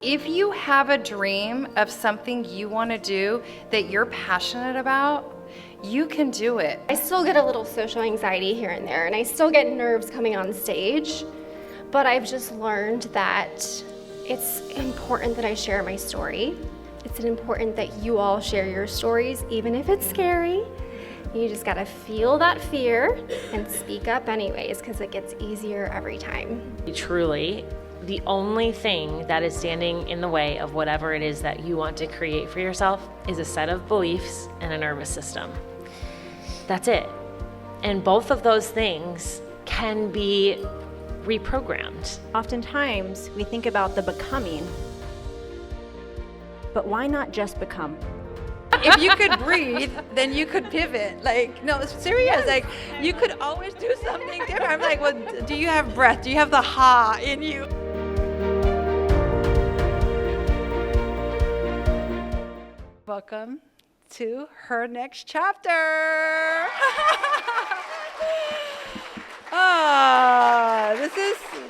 If you have a dream of something you want to do that you're passionate about, you can do it. I still get a little social anxiety here and there, and I still get nerves coming on stage, but I've just learned that it's important that I share my story. It's important that you all share your stories, even if it's scary. You just gotta feel that fear and speak up anyways, because it gets easier every time. Truly, the only thing that is standing in the way of whatever it is that you want to create for yourself is a set of beliefs and a nervous system. That's it. And both of those things can be reprogrammed. Oftentimes, we think about the becoming, but why not just become? If you could breathe, then you could pivot. Like, no, it's serious. Like, you could always do something different. I'm like, well, do you have breath? Do you have the ha in you? Welcome to her next chapter.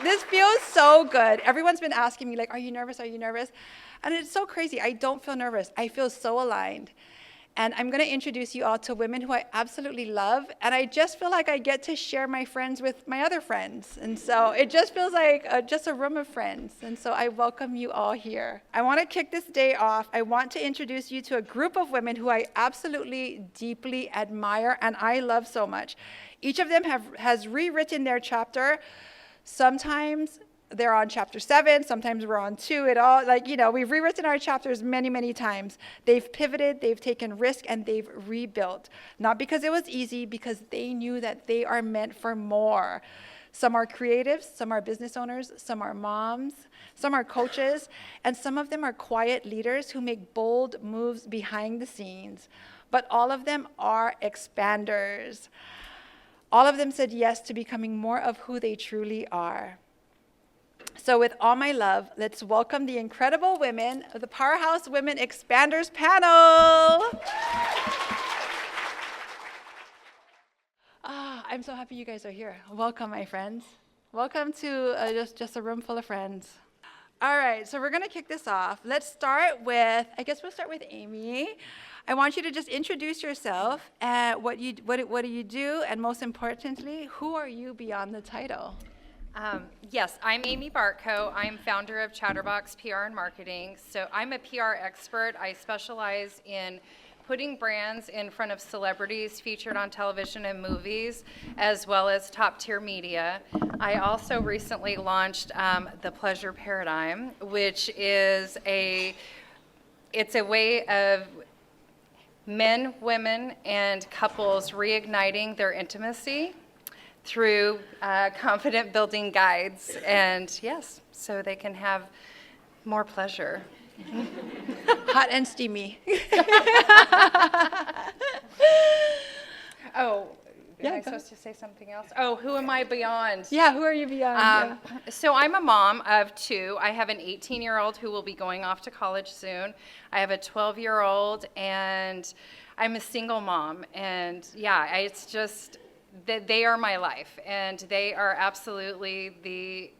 This feels so good. Everyone's been asking me, like, are you nervous? Are you nervous? And it's so crazy. I don't feel nervous. I feel so aligned. And I'm going to introduce you all to women who I absolutely love. And I just feel like I get to share my friends with my other friends. And so it just feels like just a room of friends. And so I welcome you all here. I want to kick this day off. I want to introduce you to a group of women who I absolutely deeply admire and I love so much. Each of them has rewritten their chapter. Sometimes they're on chapter 7, sometimes we're on 2. We've rewritten our chapters many, many times. They've pivoted, they've taken risk, and they've rebuilt. Not because it was easy, because they knew that they are meant for more. Some are creatives, some are business owners, some are moms, some are coaches, and some of them are quiet leaders who make bold moves behind the scenes. But all of them are expanders. All of them said yes to becoming more of who they truly are. So with all my love, let's welcome the incredible women of the Powerhouse Women Expanders panel. I'm so happy you guys are here. Welcome, my friends. Welcome to just a room full of friends. All right, so we're going to kick this off. Let's start with, we'll start with Amy. I want you to just introduce yourself, what do you do, and most importantly, who are you beyond the title? Yes, I'm Amy Bartko. I'm founder of Chatterbox PR and Marketing. So I'm a PR expert. I specialize in putting brands in front of celebrities featured on television and movies, as well as top-tier media. I also recently launched the Pleasure Paradigm, which is it's a way of men, women, and couples reigniting their intimacy through confident building guides, and yes, so they can have more pleasure. Hot and steamy. Oh, am I supposed to say something else? Oh, who am I beyond? Yeah, who are you beyond? So I'm a mom of 2. I have an 18-year-old who will be going off to college soon. I have a 12-year-old, and I'm a single mom. And yeah, it's just that they are my life, and they are absolutely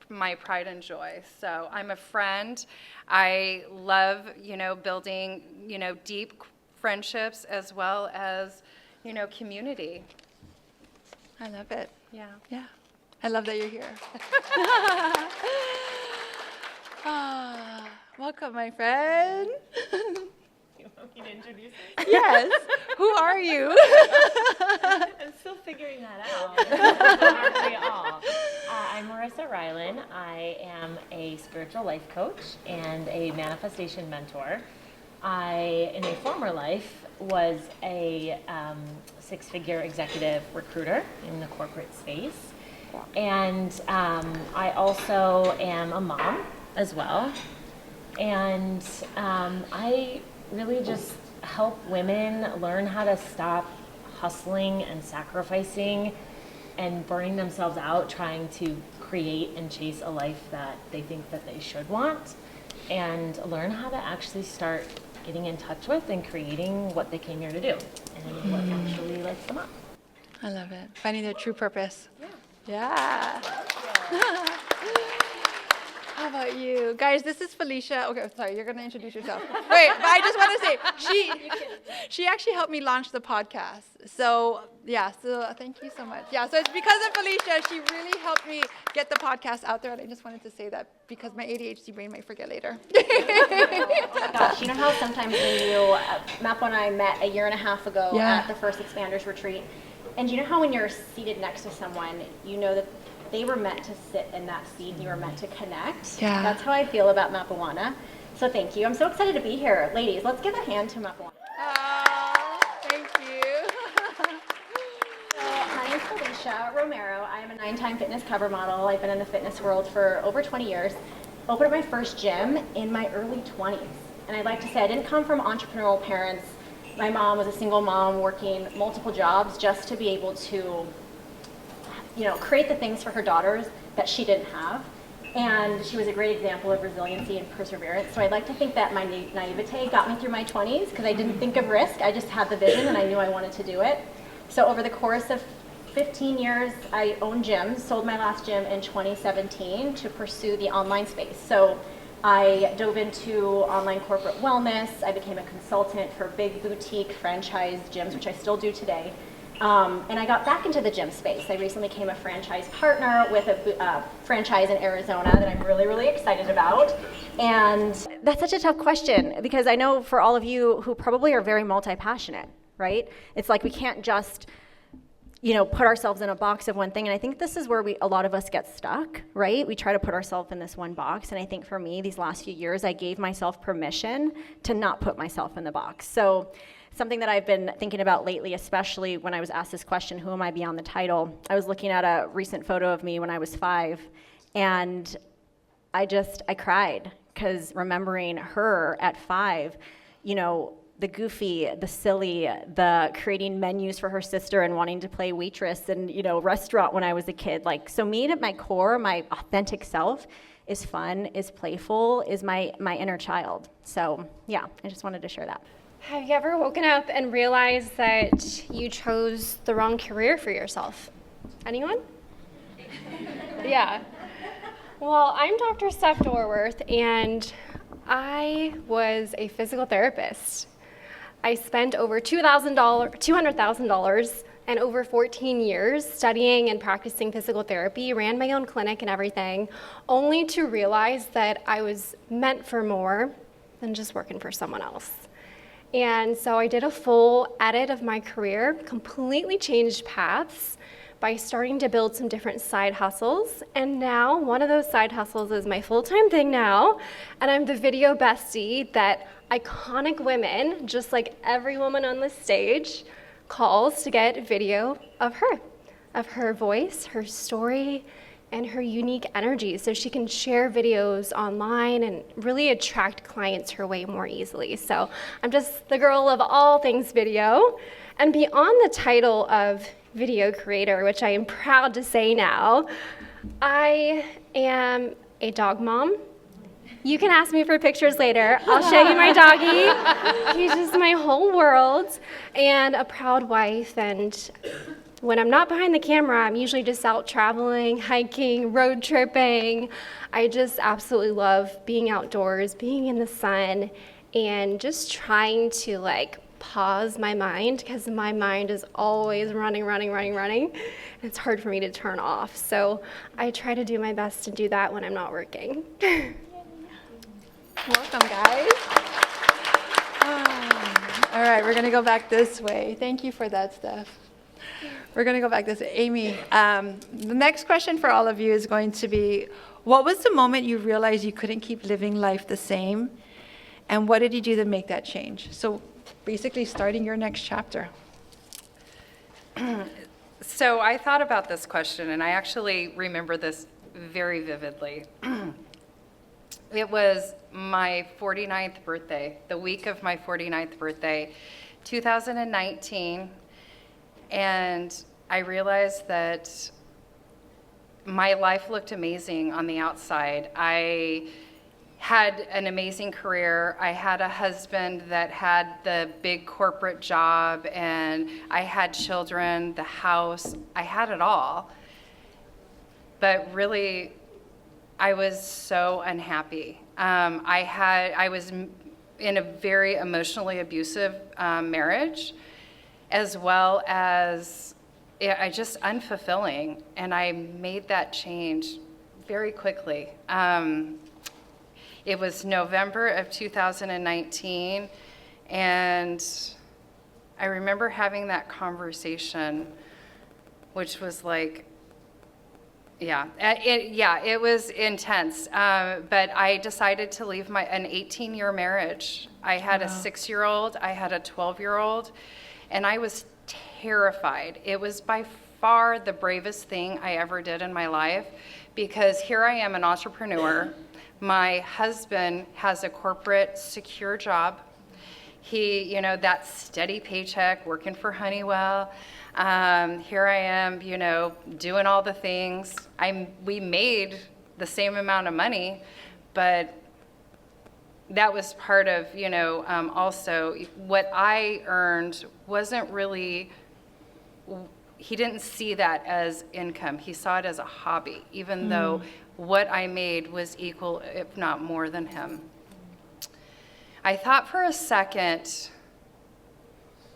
my pride and joy. So I'm a friend. I love, building, deep friendships as well as, community. I love it. Yeah. Yeah. I love that you're here. Welcome, my friend. You want me to introduce it? Yes. Who are you? I'm still figuring that out. Aren't we all? I'm Marissa Rylan. I am a spiritual life coach and a manifestation mentor. I, in a former life, was a 6-figure executive recruiter in the corporate space. And I also am a mom as well. And I really just help women learn how to stop hustling and sacrificing and burning themselves out trying to create and chase a life that they think that they should want, and learn how to actually start getting in touch with and creating what they came here to do and what actually lights them up. I love it. Finding their true purpose. Yeah. Yeah. How about you? Guys, this is Felicia. Okay, sorry, you're going to introduce yourself. Wait, but I just want to say, she actually helped me launch the podcast. So, yeah, so thank you so much. Yeah, so it's because of Felicia, she really helped me get the podcast out there, and I just wanted to say that because my ADHD brain might forget later. Gosh, you know how sometimes when you, Mapo and I met a year and a half ago Yeah. at the first Expanders Retreat, and you know how when you're seated next to someone, you know that they were meant to sit in that seat and you were meant to connect? Yeah. That's how I feel about Mapuana. So thank you. I'm so excited to be here. Ladies, let's give a hand to Mapuana. Oh, thank you. So, my name's Felicia Romero. I am a 9-time fitness cover model. I've been in the fitness world for over 20 years. Opened up my first gym in my early 20s. And I'd like to say I didn't come from entrepreneurial parents. My mom was a single mom working multiple jobs just to be able to, create the things for her daughters that she didn't have. And she was a great example of resiliency and perseverance. So I'd like to think that my naivete got me through my 20s because I didn't think of risk. I just had the vision and I knew I wanted to do it. So over the course of 15 years, I owned gyms, sold my last gym in 2017 to pursue the online space. So I dove into online corporate wellness. I became a consultant for big boutique franchise gyms, which I still do today. And I got back into the gym space. I recently became a franchise partner with a franchise in Arizona that I'm really, really excited about. And that's such a tough question because I know for all of you who probably are very multi-passionate, right? It's like we can't just put ourselves in a box of one thing. And I think this is where a lot of us get stuck, right? We try to put ourselves in this one box. And I think for me, these last few years, I gave myself permission to not put myself in the box. So something that I've been thinking about lately, especially when I was asked this question, who am I beyond the title? I was looking at a recent photo of me when I was 5, and I cried because remembering her at 5, the goofy, the silly, the creating menus for her sister and wanting to play waitress and, restaurant when I was a kid. So me at my core, my authentic self is fun, is playful, is my inner child. So yeah, I just wanted to share that. Have you ever woken up and realized that you chose the wrong career for yourself? Anyone? Yeah. Well, I'm Dr. Steph Dorworth, and I was a physical therapist. I spent over $200,000 and over 14 years studying and practicing physical therapy, ran my own clinic and everything, only to realize that I was meant for more than just working for someone else. And so I did a full edit of my career, completely changed paths by starting to build some different side hustles. And now one of those side hustles is my full-time thing now. And I'm the video bestie that iconic women, just like every woman on this stage, calls to get video of her voice, her story, and her unique energy so she can share videos online and really attract clients her way more easily. So I'm just the girl of all things video. And beyond the title of video creator, which I am proud to say now, I am a dog mom. You can ask me for pictures later. I'll show you my doggy. He's just my whole world. And a proud wife. And when I'm not behind the camera, I'm usually just out traveling, hiking, road tripping. I just absolutely love being outdoors, being in the sun, and just trying to pause my mind because my mind is always running. And it's hard for me to turn off. So I try to do my best to do that when I'm not working. Welcome, guys. All right, we're going to go back this way. Thank you for that, Steph. We're going to go back this way. Amy, the next question for all of you is going to be, what was the moment you realized you couldn't keep living life the same? And what did you do to make that change? So basically starting your next chapter. So I thought about this question, and I actually remember this very vividly. It was my 49th birthday, the week of my 49th birthday, 2019, and I realized that my life looked amazing on the outside. I had an amazing career. I had a husband that had the big corporate job, and I had children, the house. I had it all. But really, I was so unhappy. I was in a very emotionally abusive marriage, as well as I just unfulfilling, and I made that change very quickly. It was November of 2019, and I remember having that conversation, which was like, it was intense. But I decided to leave an 18-year marriage. I had a 6-year-old, I had a 12-year-old, and I was terrified. It was by far the bravest thing I ever did in my life, because here I am, an entrepreneur. My husband has a corporate secure job. He, that steady paycheck, working for Honeywell. Here I am, doing all the things. We made the same amount of money, but that was part of, also what I earned wasn't really, he didn't see that as income. He saw it as a hobby, even though what I made was equal, if not more than him. I thought for a second,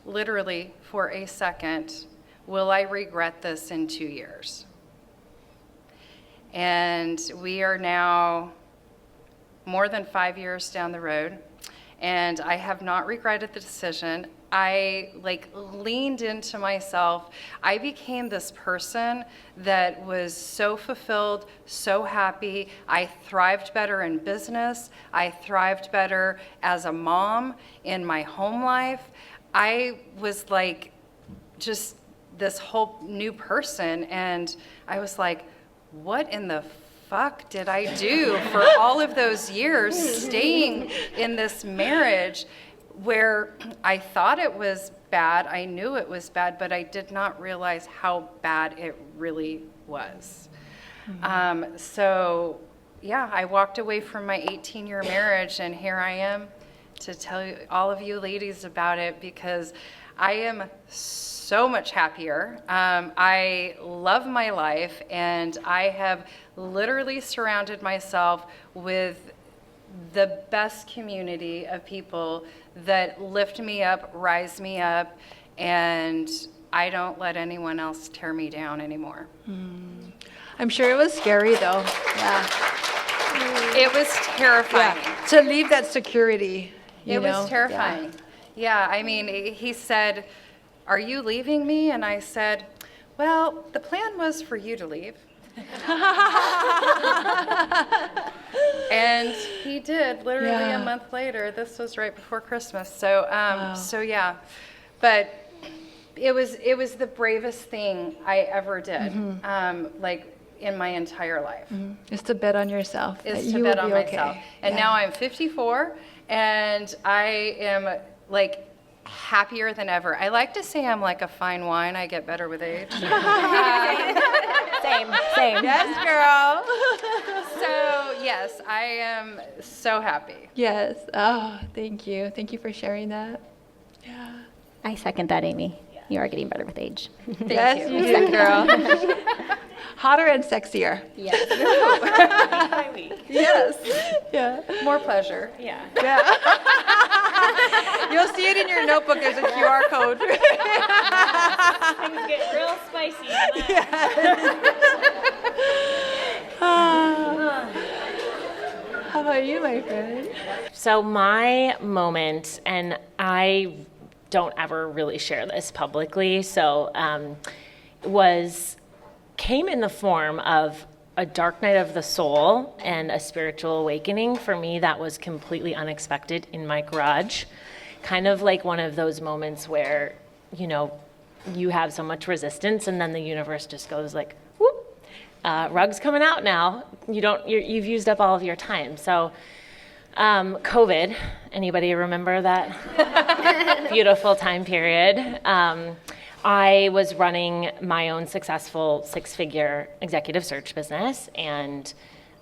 literally for a second, will I regret this in 2 years? And we are now more than 5 years down the road, and I have not regretted the decision. I leaned into myself. I became this person that was so fulfilled, so happy. I thrived better in business. I thrived better as a mom in my home life. I was just this whole new person, and I was like, what in the fuck did I do for all of those years staying in this marriage where I thought it was bad, I knew it was bad, but I did not realize how bad it really was. I walked away from my 18-year marriage, and here I am to tell you, all of you ladies, about it, because I am so much happier. I love my life, and I have literally surrounded myself with the best community of people that lift me up, rise me up, and I don't let anyone else tear me down anymore. I'm sure it was scary though. Yeah. It was terrifying. Yeah. To leave that security. It was terrifying. Yeah, I mean, he said, "Are you leaving me?" And I said, "Well, the plan was for you to leave." And he did, literally a month later. This was right before Christmas. So, yeah. But it was the bravest thing I ever did, in my entire life. Is to bet on yourself. Is to bet on myself. And now I'm 54, and I am happier than ever. I like to say I'm like a fine wine. I get better with age. Same. Yes, girl. So, yes, I am so happy. Yes. Oh, thank you. Thank you for sharing that. Yeah. I second that, Amy. You are getting better with age. Yes, you do, girl. Hotter and sexier. Yes. By week. Yes. Yeah. More pleasure. Yeah. Yeah. You'll see it in your notebook. There's a QR code. Things get real spicy. How about you, my friend? So my moment, and I don't ever really share this publicly, so came in the form of a dark night of the soul and a spiritual awakening. For me, that was completely unexpected in my garage. Kind of like one of those moments where, you have so much resistance, and then the universe just goes like, whoop, rug's coming out now. You've used up all of your time. So COVID, anybody remember that beautiful time period? I was running my own successful 6-figure executive search business, and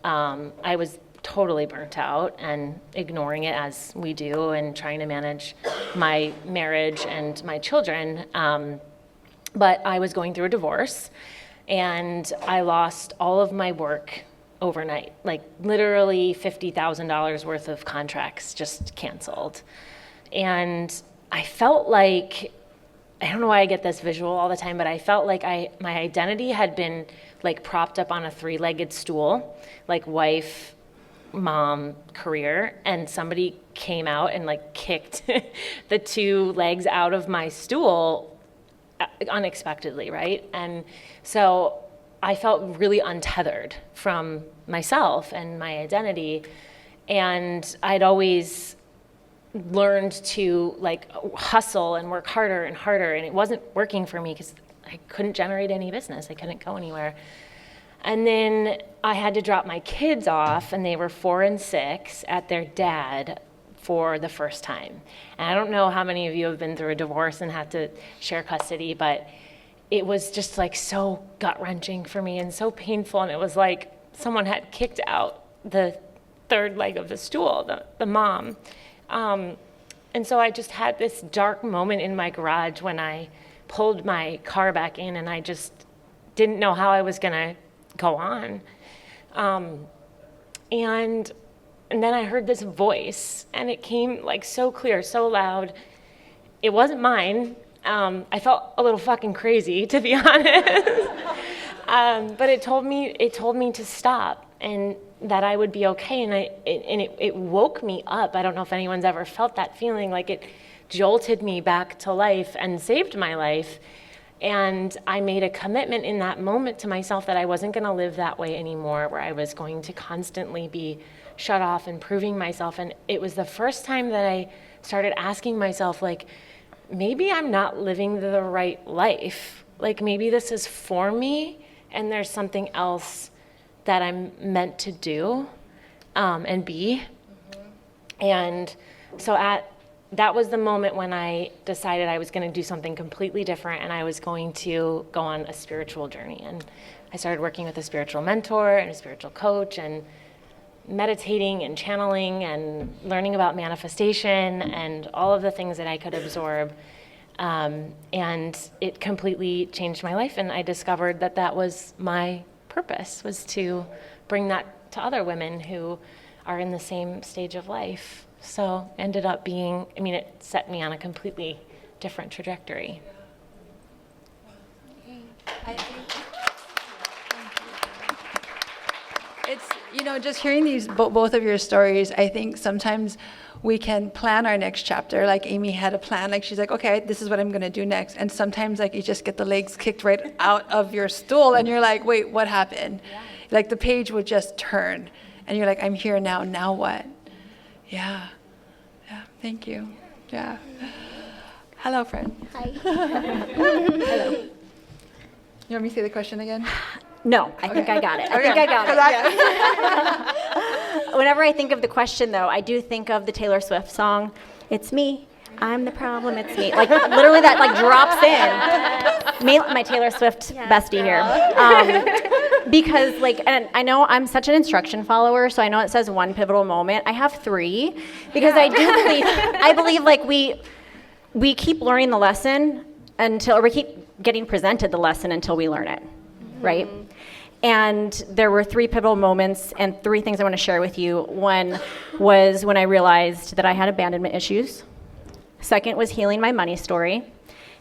I was totally burnt out and ignoring it as we do, and trying to manage my marriage and my children. But I was going through a divorce, and I lost all of my work overnight, like literally $50,000 worth of contracts just canceled. And I felt like, I don't know why I get this visual all the time, but I felt like my identity had been like propped up on a 3-legged stool, like wife, mom, career, and somebody came out and like kicked the 2 legs out of my stool unexpectedly, right? And so I felt really untethered from myself and my identity. And I'd always learned to like hustle and work harder and harder, and it wasn't working for me because I couldn't generate any business. I couldn't go anywhere. And then I had to drop my kids off, and they were 4 and 6 at their dad for the first time. And I don't know how many of you have been through a divorce and had to share custody, but it was just like so gut-wrenching for me and so painful. And it was like someone had kicked out the 3rd leg of the stool, the mom. And so I just had this dark moment in my garage when I pulled my car back in, and I just didn't know how I was gonna go on. And then I heard this voice, and it came like so clear, so loud. It wasn't mine. I felt a little fucking crazy, to be honest. But it told me to stop and that I would be okay. And it woke me up. I don't know if anyone's ever felt that feeling, like it jolted me back to life and saved my life. And I made a commitment in that moment to myself that I wasn't going to live that way anymore, where I was going to constantly be shut off and proving myself. And it was the first time that I started asking myself, like, maybe I'm not living the right life. Like, maybe this is for me, and there's something else that I'm meant to do and be. And so that was the moment when I decided I was going to do something completely different, and I was going to go on a spiritual journey. And I started working with a spiritual mentor and a spiritual coach, and meditating and channeling and learning about manifestation and all of the things that I could absorb. And it completely changed my life. And I discovered that that was my purpose, was to bring that to other women who are in the same stage of life. So ended up being, it set me on a completely different trajectory. It's, just hearing these, both of your stories, I think sometimes we can plan our next chapter. Like Amy had a plan, like she's like, okay, this is what I'm gonna do next. And sometimes like you just get the legs kicked right out of your stool and you're like, wait, what happened? Yeah. Like the page would just turn and you're like, I'm here now what? Yeah, thank you. Yeah. Hello, friend. Hi. Hello. You want me to say the question again? No, I think I got it. I think I got it. Whenever I think of the question, though, I do think of the Taylor Swift song, "It's me, I'm the problem, it's me." Like, literally that, like, drops in. My Taylor Swift bestie here. Because, like, and I know I'm such an instruction follower, so I know it says one pivotal moment. I have 3, because I believe, like, we keep learning the lesson or we keep getting presented the lesson until we learn it, right? And there were 3 pivotal moments and 3 things I want to share with you. One was when I realized that I had abandonment issues. Second was healing my money story.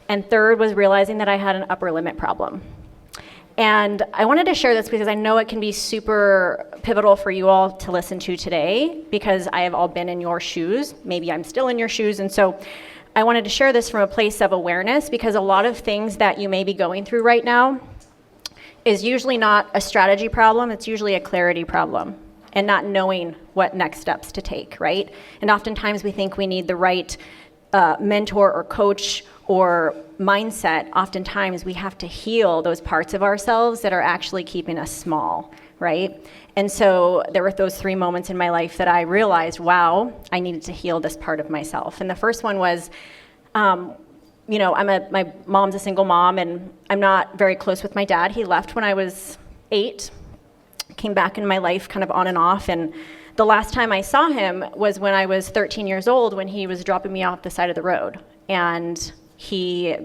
And third was realizing that I had an upper limit problem. And I wanted to share this because I know it can be super pivotal for you all to listen to today, because I have all been in your shoes. Maybe I'm still in your shoes. And so I wanted to share this from a place of awareness, because a lot of things that you may be going through right now is usually not a strategy problem, it's usually a clarity problem, and not knowing what next steps to take, right? And oftentimes we think we need the right mentor or coach or mindset. Oftentimes we have to heal those parts of ourselves that are actually keeping us small, right? And so there were those 3 moments in my life that I realized, wow, I needed to heal this part of myself. And the first one was, my mom's a single mom, and I'm not very close with my dad. He left when I was 8, came back in my life kind of on and off. And the last time I saw him was when I was 13 years old, when he was dropping me off the side of the road. And he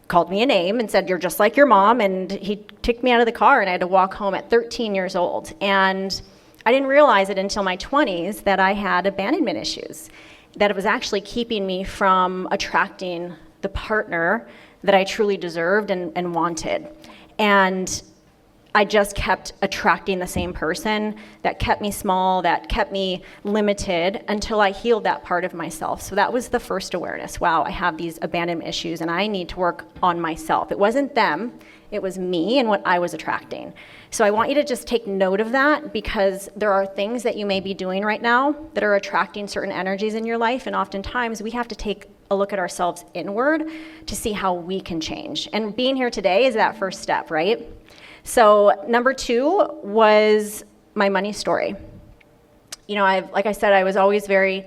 called me a name and said, "You're just like your mom," and he kicked me out of the car, and I had to walk home at 13 years old. And I didn't realize it until my 20s that I had abandonment issues, that it was actually keeping me from attracting the partner that I truly deserved and wanted. And I just kept attracting the same person that kept me small, that kept me limited, until I healed that part of myself. So that was the first awareness. Wow, I have these abandonment issues and I need to work on myself. It wasn't them, it was me and what I was attracting. So I want you to just take note of that, because there are things that you may be doing right now that are attracting certain energies in your life, and oftentimes we have to take a look at ourselves inward to see how we can change. And being here today is that first step, right? So number 2 was my money story. You know, like I said, I was always very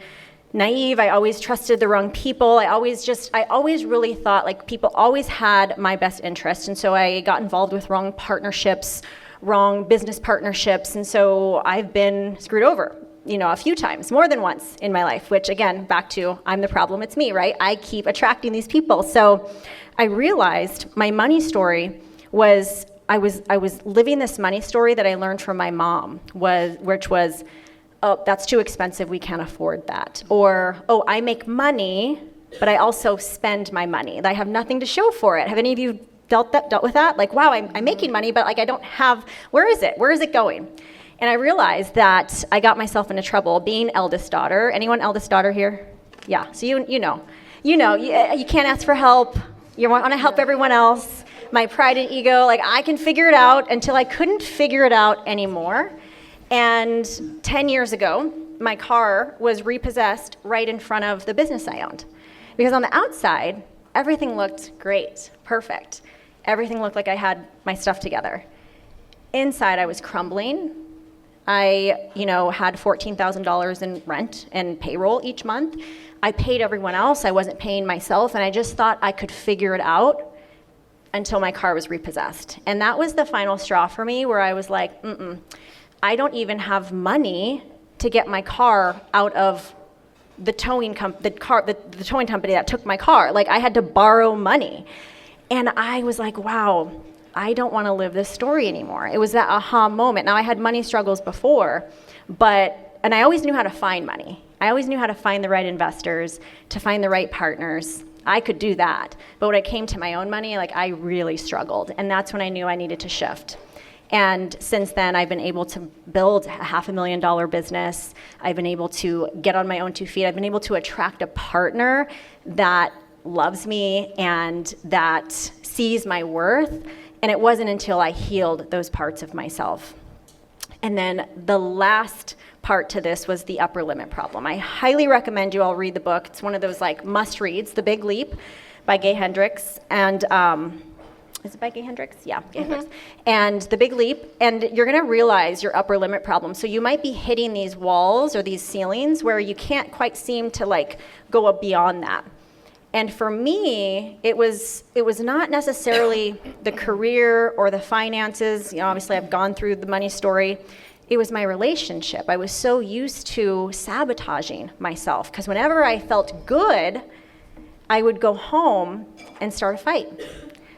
naive. I always trusted the wrong people. I always really thought like people always had my best interest. And so I got involved with wrong partnerships, wrong business partnerships. And so I've been screwed over, you know, a few times, more than once in my life, which again, back to I'm the problem, it's me, right? I keep attracting these people. So I realized my money story was I was living this money story that I learned from my mom, which was, oh, that's too expensive, we can't afford that. Or, oh, I make money, but I also spend my money. I have nothing to show for it. Have any of you dealt with that? Like, wow, I'm making money, but like I don't have, where is it? Where is it going? And I realized that I got myself into trouble being eldest daughter. Anyone eldest daughter here? Yeah, so you know, you can't ask for help. You want to help everyone else. My pride and ego, like I can figure it out, until I couldn't figure it out anymore. And 10 years ago, my car was repossessed right in front of the business I owned. Because on the outside, everything looked great, perfect. Everything looked like I had my stuff together. Inside, I was crumbling. I, had $14,000 in rent and payroll each month. I paid everyone else. I wasn't paying myself, and I just thought I could figure it out until my car was repossessed. And that was the final straw for me, where I was like, I don't even have money to get my car out of the towing company that took my car. Like I had to borrow money. And I was like, wow, I don't want to live this story anymore. It was that aha moment. Now I had money struggles before, and I always knew how to find money. I always knew how to find the right investors, to find the right partners. I could do that. But when it came to my own money, like I really struggled. And that's when I knew I needed to shift. And since then, I've been able to build a $500,000 business. I've been able to get on my own 2 feet. I've been able to attract a partner that loves me and that sees my worth. And it wasn't until I healed those parts of myself. And then the last part to this was the upper limit problem. I highly recommend you all read the book. It's one of those like must reads, The Big Leap by Gay Hendricks. And is it by Gay Hendricks? Yeah, Gay Hendricks. And The Big Leap, and you're gonna realize your upper limit problem. So you might be hitting these walls or these ceilings where you can't quite seem to like go up beyond that. And for me, it was not necessarily the career or the finances. Obviously I've gone through the money story. It was my relationship. I was so used to sabotaging myself, because whenever I felt good, I would go home and start a fight.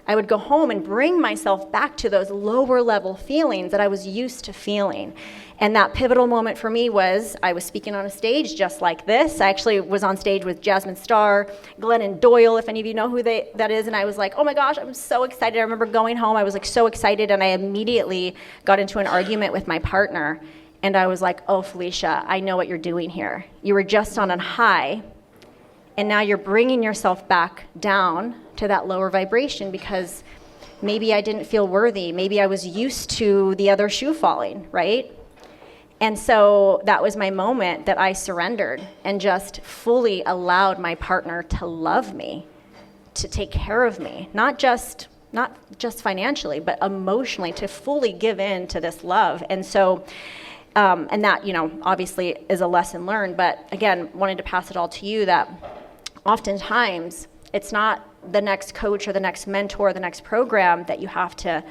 I would go home and bring myself back to those lower level feelings that I was used to feeling. And that pivotal moment for me was I was speaking on a stage just like this. I actually was on stage with Jasmine Starr, Glennon Doyle, if any of you know who that is. And I was like, oh my gosh, I'm so excited. I remember going home, I was like so excited, and I immediately got into an argument with my partner. And I was like, oh, Felicia, I know what you're doing here. You were just on a high, and now you're bringing yourself back down to that lower vibration because maybe I didn't feel worthy. Maybe I was used to the other shoe falling, right? And so that was my moment that I surrendered and just fully allowed my partner to love me, to take care of me, not just financially, but emotionally, to fully give in to this love. And so, and that, obviously is a lesson learned, but again, wanted to pass it all to you that oftentimes it's not the next coach or the next mentor or the next program that you have to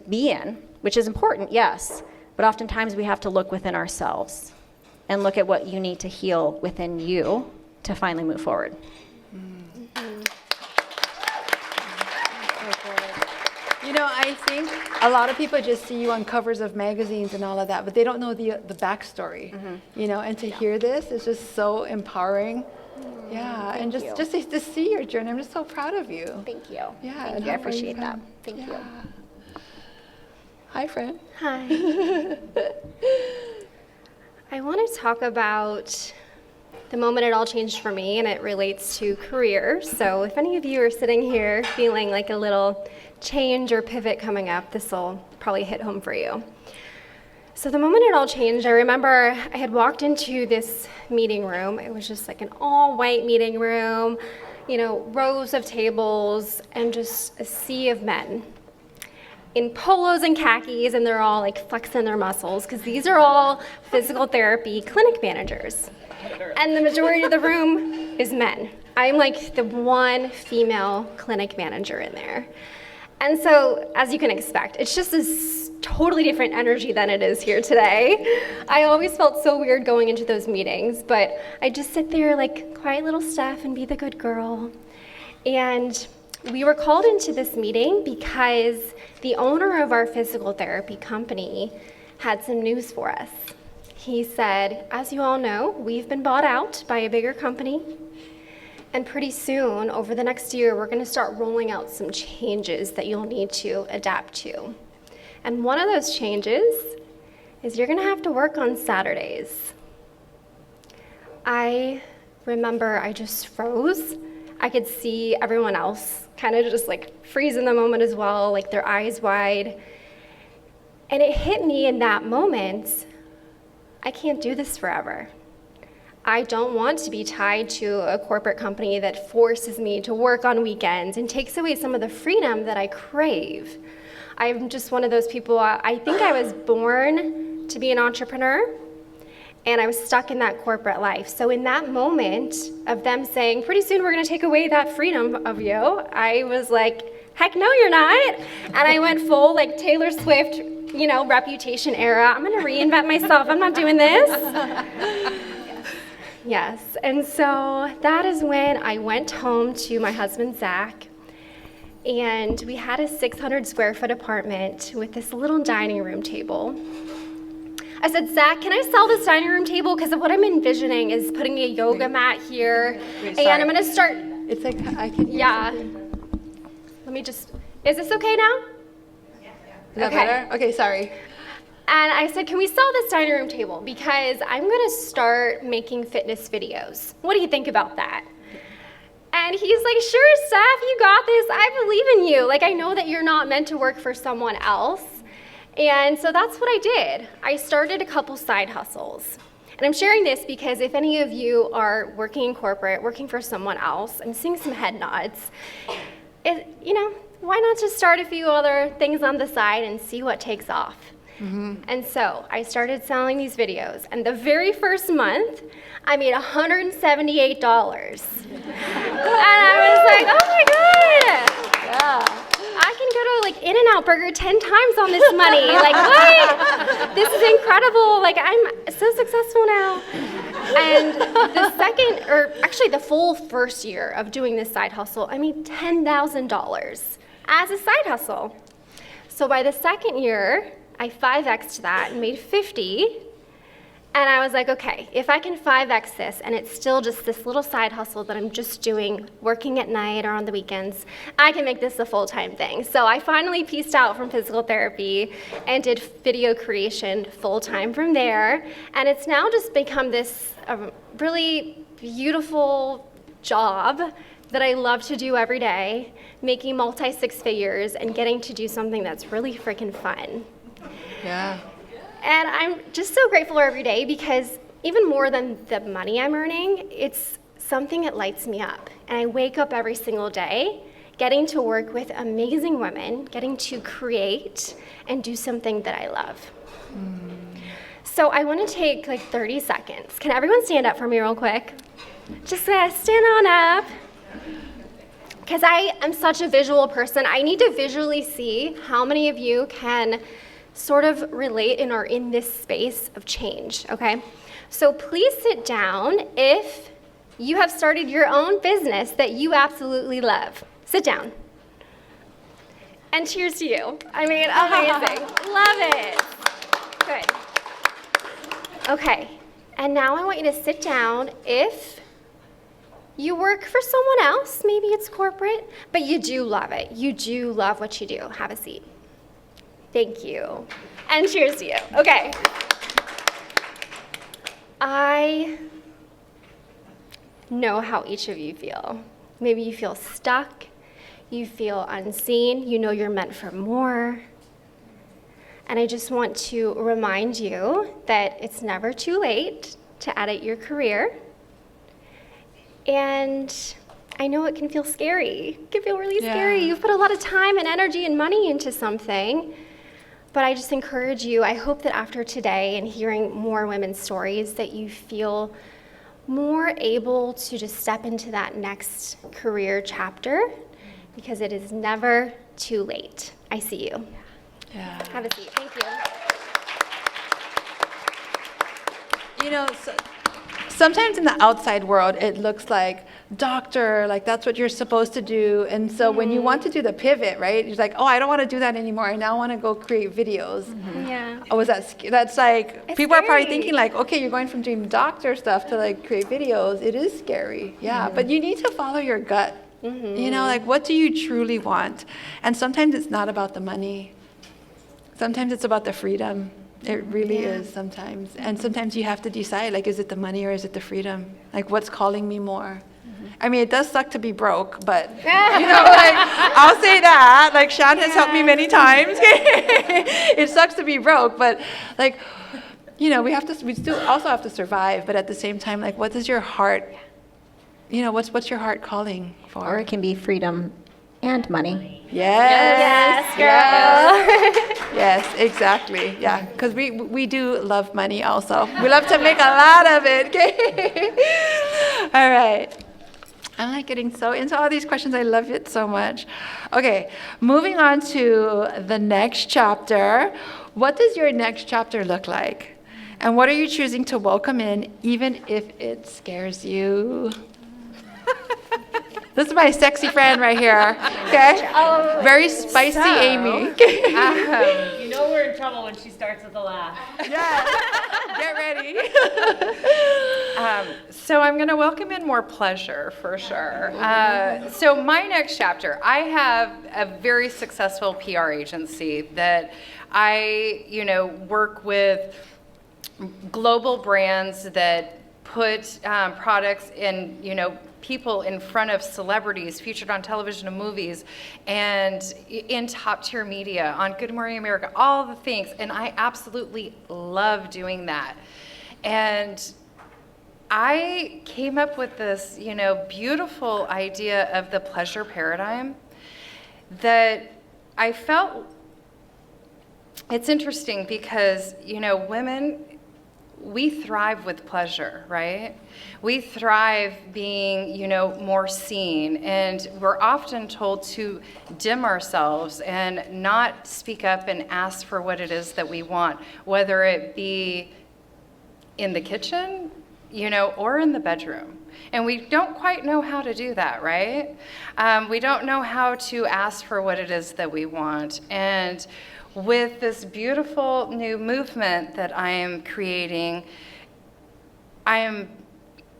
be in, which is important, yes. But oftentimes we have to look within ourselves and look at what you need to heal within you to finally move forward. I think a lot of people just see you on covers of magazines and all of that, but they don't know the backstory, and to hear this is just so empowering. Yeah, and just to see your journey, I'm just so proud of you. Thank you. Yeah, Thank and you. I how far you've appreciate that. come. Thank you. Hi, friend. Hi. I want to talk about the moment it all changed for me, and it relates to career. So if any of you are sitting here feeling like a little change or pivot coming up, this will probably hit home for you. So the moment it all changed, I remember I had walked into this meeting room. It was just like an all-white meeting room, rows of tables, and just a sea of men in polos and khakis, and they're all like flexing their muscles because these are all physical therapy clinic managers. And the majority of the room is men. I'm like the one female clinic manager in there. And so, as you can expect, it's just this totally different energy than it is here today. I always felt so weird going into those meetings, but I just sit there like quiet little Steph and be the good girl. And we were called into this meeting because the owner of our physical therapy company had some news for us. He said, as you all know, we've been bought out by a bigger company, and pretty soon, over the next year, we're going to start rolling out some changes that you'll need to adapt to. And one of those changes is you're going to have to work on Saturdays. I remember I just froze. I could see everyone else kind of just like freeze in the moment as well, like their eyes wide. And it hit me in that moment, I can't do this forever. I don't want to be tied to a corporate company that forces me to work on weekends and takes away some of the freedom that I crave. I'm just one of those people, I think I was born to be an entrepreneur, and I was stuck in that corporate life. So in that moment of them saying, pretty soon we're gonna take away that freedom of you, I was like, heck no, you're not. And I went full like Taylor Swift, reputation era. I'm gonna reinvent myself, I'm not doing this. Yes, and so that is when I went home to my husband, Zach, and we had a 600 square foot apartment with this little dining room table. I said, Zach, can I sell this dining room table? Because what I'm envisioning is putting a yoga mat here, and I'm gonna start. It's like, I can hear something. Let me just, is this okay now? Is that better? Okay, sorry. And I said, can we sell this dining room table? Because I'm gonna start making fitness videos. What do you think about that? And he's like, sure, Steph, you got this. I believe in you. Like, I know that you're not meant to work for someone else. And so that's what I did. I started a couple side hustles. And I'm sharing this because if any of you are working in corporate, working for someone else, I'm seeing some head nods. Why not just start a few other things on the side and see what takes off? Mm-hmm. And so I started selling these videos, and the very first month, I made $178. And I was like, oh my God! Yeah. I can go to like In-N-Out Burger 10 times on this money. Like, what? This is incredible. Like, I'm so successful now. And the full first year of doing this side hustle, I made $10,000 as a side hustle. So by the second year, I 5x'd that and made 50. And I was like, okay, if I can 5x this and it's still just this little side hustle that I'm just doing, working at night or on the weekends, I can make this a full-time thing. So I finally pieced out from physical therapy and did video creation full-time from there. And it's now just become this really beautiful job that I love to do every day, making multi-six figures and getting to do something that's really freaking fun. Yeah. And I'm just so grateful every day because even more than the money I'm earning, it's something that lights me up. And I wake up every single day getting to work with amazing women, getting to create and do something that I love. So I want to take like 30 seconds. Can everyone stand up for me real quick? Just stand on up. Because I am such a visual person, I need to visually see how many of you can sort of relate and are in this space of change, okay? So please sit down if you have started your own business that you absolutely love. Sit down. And cheers to you. I mean, amazing. Love it. Good. Okay, and now I want you to sit down. If you work for someone else, maybe it's corporate, but you do love it. You do love what you do. Have a seat. Thank you. And cheers to you. Okay. I know how each of you feel. Maybe you feel stuck. You feel unseen. You know you're meant for more. And I just want to remind you that it's never too late to edit your career. And I know it can feel scary. It can feel really scary. You've put a lot of time and energy and money into something. But I just encourage you, I hope that after today and hearing more women's stories that you feel more able to just step into that next career chapter, because it is never too late. I see you. Yeah. Have a seat. Thank you. You know, sometimes in the outside world, it looks like doctor, like that's what you're supposed to do. And so when you want to do the pivot, right, you're like, oh, I don't want to do that anymore. I now want to go create videos. Yeah. Oh, that's like, It's people are probably scary. thinking like, okay, you're going from doing doctor stuff to like create videos. It is scary. Yeah. But you need to follow your gut. You know, like, what do you truly want? And sometimes it's not about the money. Sometimes it's about the freedom. It really is sometimes. And sometimes you have to decide, like, is it the money or is it the freedom? Like, what's calling me more? I mean, it does suck to be broke, but, you know, like, I'll say that. Like, Sean has helped me many times. It sucks to be broke, but, like, you know, we still also have to survive, but at the same time, like, what does your heart, you know, what's your heart calling for? Or it can be freedom and money. Yes. Yes, girl. Yes, exactly. Yeah, because we do love money also. We love to make a lot of it. Okay. All right. I'm like getting so into all these questions. I love it so much. Okay, moving on to the next chapter. What does your next chapter look like? And what are you choosing to welcome in, even if it scares you? This is my sexy friend right here, okay? Very spicy Amy. You know we're in trouble when she starts with a laugh. Yes, get ready. So I'm going to welcome in more pleasure for sure. So my next chapter, I have a very successful PR agency that I, work with global brands that put products in, people in front of celebrities featured on television and movies and in top tier media, on Good Morning America, all the things. And I absolutely love doing that. And I came up with this, beautiful idea of the pleasure paradigm that I felt, it's interesting because, women, we thrive with pleasure, right? We thrive being, more seen, and we're often told to dim ourselves and not speak up and ask for what it is that we want, whether it be in the kitchen, or in the bedroom. And we don't quite know how to do that, right? We don't know how to ask for what it is that we want. And with this beautiful new movement that I am creating, I am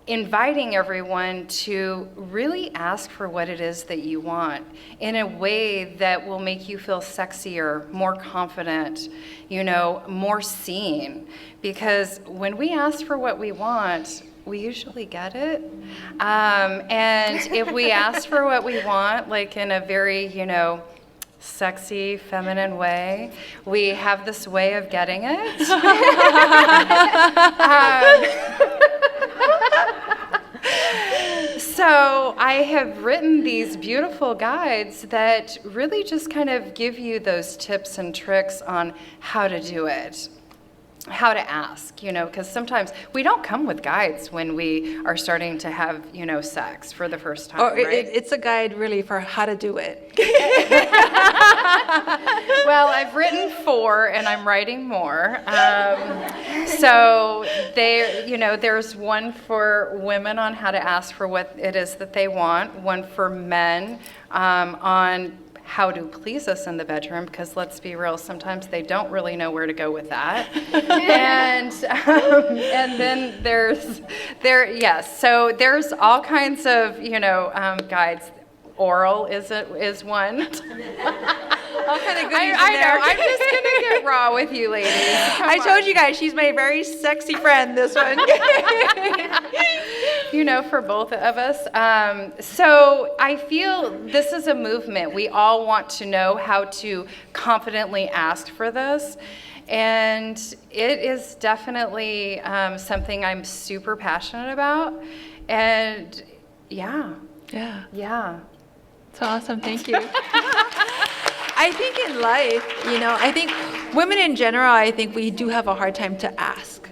inviting everyone to really ask for what it is that you want in a way that will make you feel sexier, more confident, more seen. Because when we ask for what we want, we usually get it. And if we ask for what we want, like in a very, sexy, feminine way, we have this way of getting it. So I have written these beautiful guides that really just kind of give you those tips and tricks on how to do it, how to ask, because sometimes we don't come with guides when we are starting to have, sex for the first time, right? It's a guide really for how to do it. Well, I've written 4 and I'm writing more. So there's one for women on how to ask for what it is that they want, one for men on how to please us in the bedroom, because let's be real, sometimes they don't really know where to go with that. And then so there's all kinds of, guides. Oral is one. All kind of goodies I in there. know. I'm just gonna get raw with you, ladies. I told you guys, she's my very sexy friend, this one. For both of us. So I feel this is a movement. We all want to know how to confidently ask for this. And it is definitely something I'm super passionate about. And yeah. It's awesome. Thank you. I think in life, I think women in general, I think we do have a hard time to ask.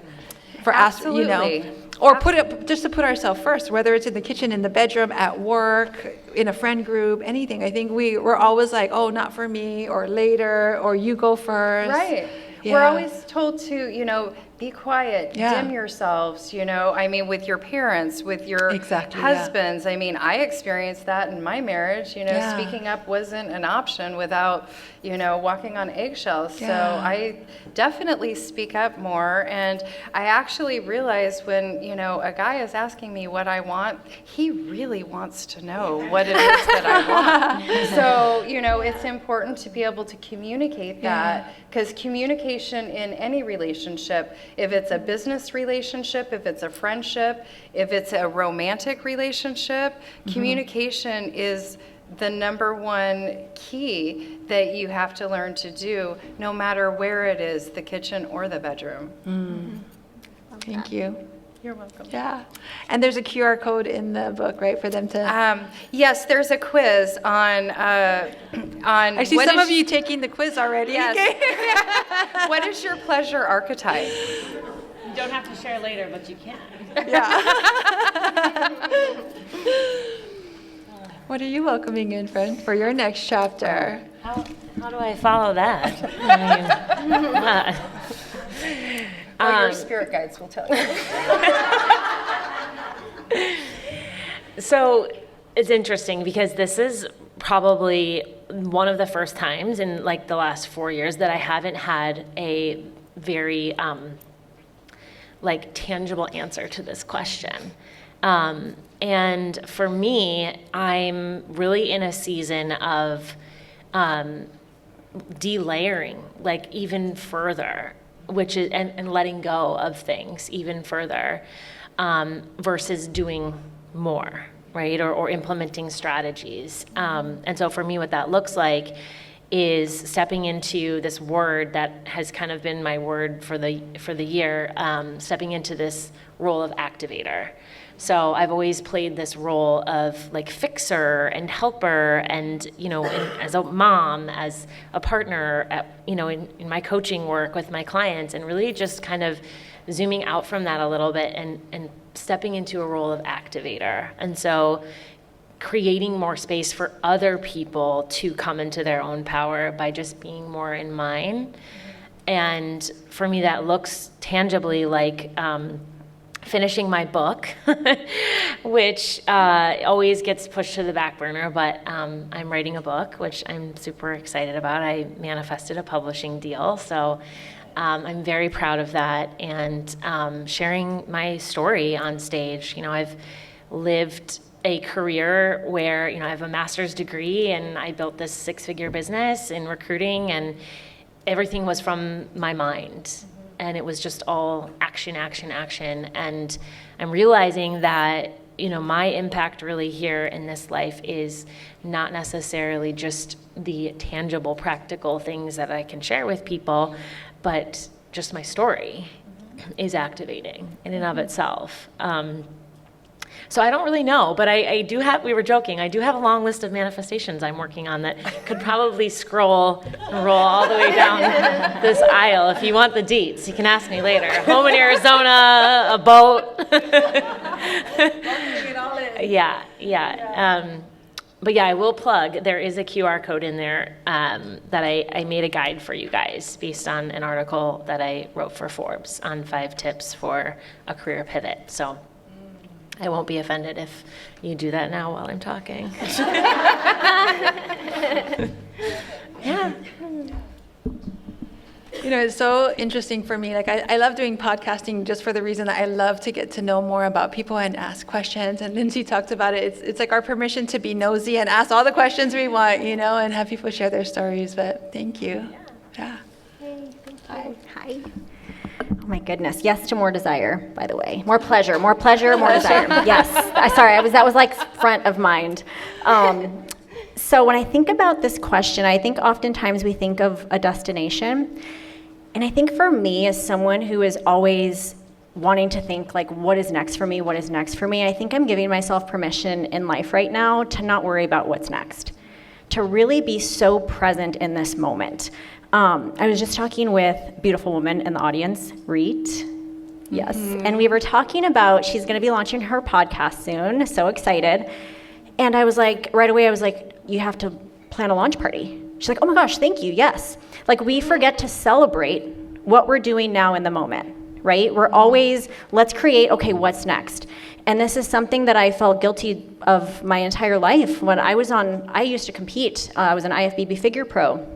Absolutely. Or just to put ourselves first, whether it's in the kitchen, in the bedroom, at work, in a friend group, anything. I think we're always like, oh, not for me, or later, or you go first. Right. Yeah. We're always told to, be quiet, dim yourselves, with your parents, with your husbands. I mean, I experienced that in my marriage, speaking up wasn't an option without, walking on eggshells. So I definitely speak up more. And I actually realized when, a guy is asking me what I want, he really wants to know what it is that I want. So, it's important to be able to communicate that, because communication in any relationship, if it's a business relationship, if it's a friendship, if it's a romantic relationship, communication is the number one key that you have to learn to do, no matter where it is, the kitchen or the bedroom. Thank you. You're welcome. Yeah. And there's a QR code in the book, right, for them to... Yes, there's a quiz on... I see some of you taking the quiz already. Yes. What is your pleasure archetype? You don't have to share later, but you can. Yeah. What are you welcoming in, friend, for your next chapter? How do I follow that? Your spirit guides will tell you. So it's interesting because this is probably one of the first times in like the last 4 years that I haven't had a very tangible answer to this question. And for me, I'm really in a season of delayering, like even further, which is and letting go of things even further, versus doing more, right? Or implementing strategies. And so for me, what that looks like is stepping into this word that has kind of been my word for the year, stepping into this role of activator. So I've always played this role of like fixer and helper and, as a mom, as a partner, in my coaching work with my clients, and really just kind of zooming out from that a little bit and stepping into a role of activator. And so creating more space for other people to come into their own power by just being more in mine. And for me, that looks tangibly like finishing my book, which always gets pushed to the back burner, but I'm writing a book, which I'm super excited about. I manifested a publishing deal, so I'm very proud of that, and sharing my story on stage. I've lived a career where, I have a master's degree and I built this 6-figure business in recruiting, and everything was from my mind. And it was just all action, action, action. And I'm realizing that, my impact really here in this life is not necessarily just the tangible, practical things that I can share with people, but just my story is activating in and of itself. So I don't really know, but I do have, we were joking, I do have a long list of manifestations I'm working on that could probably scroll and roll all the way down this aisle. If you want the deets, you can ask me later. Home in Arizona, a boat. Yeah. But yeah, I will plug, there is a QR code in there that I made a guide for you guys based on an article that I wrote for Forbes on 5 tips for a career pivot. So I won't be offended if you do that now while I'm talking. Yeah. You know, it's so interesting for me. Like, I love doing podcasting just for the reason that I love to get to know more about people and ask questions. And Lindsay talked about it. It's like our permission to be nosy and ask all the questions we want, you know, and have people share their stories. But thank you. Yeah. Hi. Oh my goodness. Yes to more desire, by the way. More pleasure, more desire. Yes. That was like front of mind. So when I think about this question, I think oftentimes we think of a destination. And I think for me, as someone who is always wanting to think, like, what is next for me? What is next for me? I think I'm giving myself permission in life right now to not worry about what's next, to really be so present in this moment. I was just talking with a beautiful woman in the audience, Reed. Yes. And we were talking about, she's going to be launching her podcast soon. So excited. And I was like, right away, I was like, you have to plan a launch party. She's like, oh my gosh, thank you, yes. Like, we forget to celebrate what we're doing now in the moment, right? We're always, let's create, okay, what's next? And this is something that I felt guilty of my entire life. When I used to compete. I was an IFBB figure pro.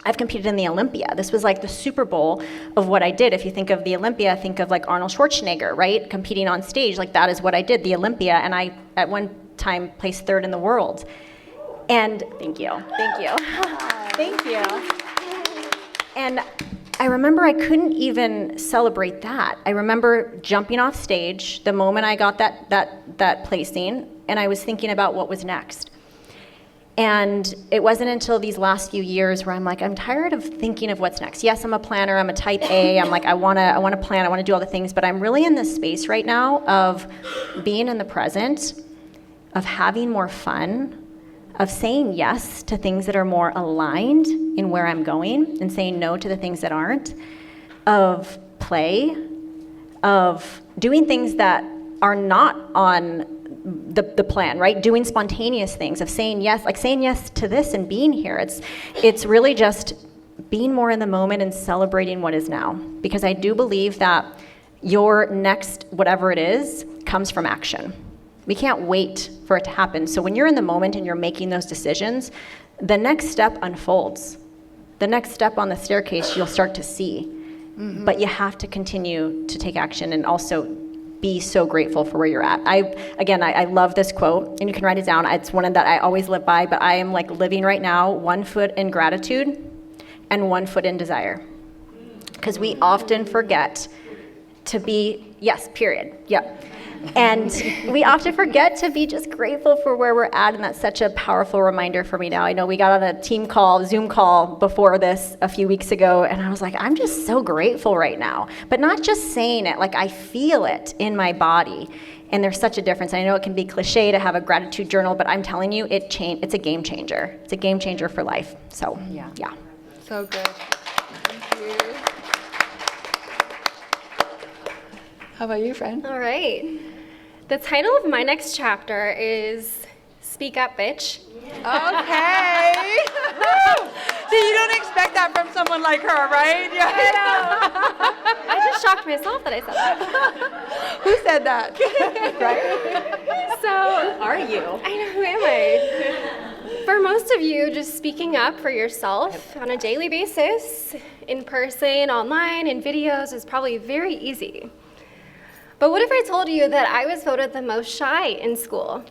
I've competed in the Olympia. This was like the Super Bowl of what I did. If you think of the Olympia, think of like Arnold Schwarzenegger, right? Competing on stage, like that is what I did, the Olympia. And I, at one time, placed third in the world. And thank you. Thank you. And I remember I couldn't even celebrate that. I remember jumping off stage the moment I got that placing, and I was thinking about what was next. And it wasn't until these last few years where I'm like, I'm tired of thinking of what's next. Yes, I'm a planner, I'm a type A, I'm like, I wanna plan, I wanna do all the things, but I'm really in this space right now of being in the present, of having more fun, of saying yes to things that are more aligned in where I'm going and saying no to the things that aren't, of play, of doing things that are not on the plan, right? Doing spontaneous things, of saying yes, like saying yes to this and being here. It's really just being more in the moment and celebrating what is now. Because I do believe that your next, whatever it is, comes from action. We can't wait for it to happen. So when you're in the moment and you're making those decisions, the next step unfolds. The next step on the staircase you'll start to see. Mm-hmm. But you have to continue to take action and also be so grateful for where you're at. I love this quote, and you can write it down. It's one that I always live by, but I am like living right now 1 foot in gratitude and 1 foot in desire. Because we often forget to be, yes, period, yep. And we often forget to be just grateful for where we're at, and that's such a powerful reminder for me now. I know we got on a Zoom call before this a few weeks ago, and I was like, I'm just so grateful right now. But not just saying it, like I feel it in my body, and there's such a difference. I know it can be cliche to have a gratitude journal, but I'm telling you, it's a game changer. It's a game changer for life. So, yeah. So good. Thank you. How about you, friend? All right. The title of my next chapter is Speak Up, Bitch. Okay. See, you don't expect that from someone like her, right? Yeah. I know. I just shocked myself that I said that. Who said that? Right? So, Are you? I know, who am I? For most of you, just speaking up for yourself on a daily basis, in person, online, in videos, is probably very easy. But what if I told you that I was voted the most shy in school?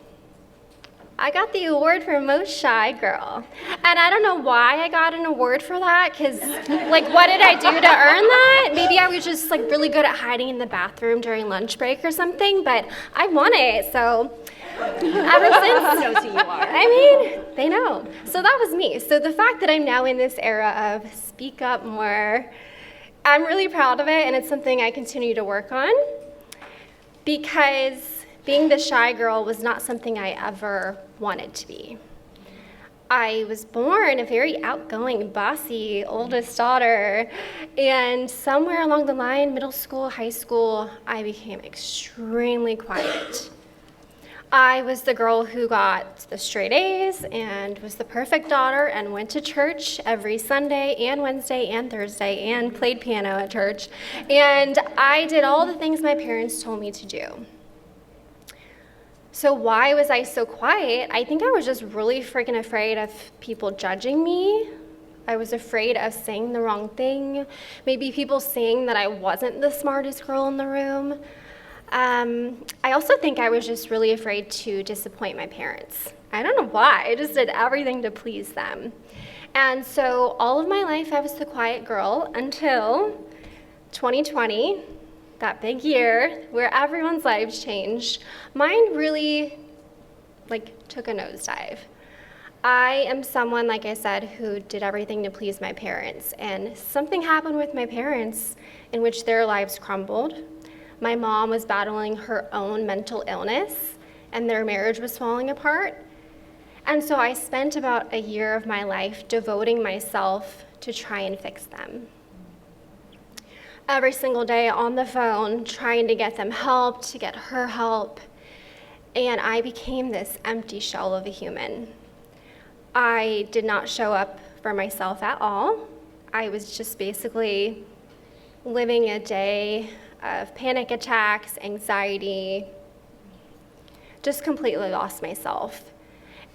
I got the award for most shy girl. And I don't know why I got an award for that, because, like, what did I do to earn that? Maybe I was just, like, really good at hiding in the bathroom during lunch break or something, but I won it, so ever since, knows who you are. I mean, they know. So that was me. So the fact that I'm now in this era of speak up more, I'm really proud of it, and it's something I continue to work on. Because being the shy girl was not something I ever wanted to be. I was born a very outgoing, bossy, oldest daughter, and somewhere along the line, middle school, high school, I became extremely quiet. I was the girl who got the straight A's and was the perfect daughter and went to church every Sunday and Wednesday and Thursday and played piano at church. And I did all the things my parents told me to do. So why was I so quiet? I think I was just really freaking afraid of people judging me. I was afraid of saying the wrong thing. Maybe people saying that I wasn't the smartest girl in the room. I also think I was just really afraid to disappoint my parents. I don't know why. I just did everything to please them. And so all of my life I was the quiet girl until 2020, that big year where everyone's lives changed. Mine really took a nosedive. I am someone, like I said, who did everything to please my parents, and something happened with my parents in which their lives crumbled. My mom was battling her own mental illness, and their marriage was falling apart. And so I spent about a year of my life devoting myself to try and fix them. Every single day on the phone, trying to get them help, to get her help, and I became this empty shell of a human. I did not show up for myself at all. I was just basically living a day of panic attacks, anxiety, just completely lost myself.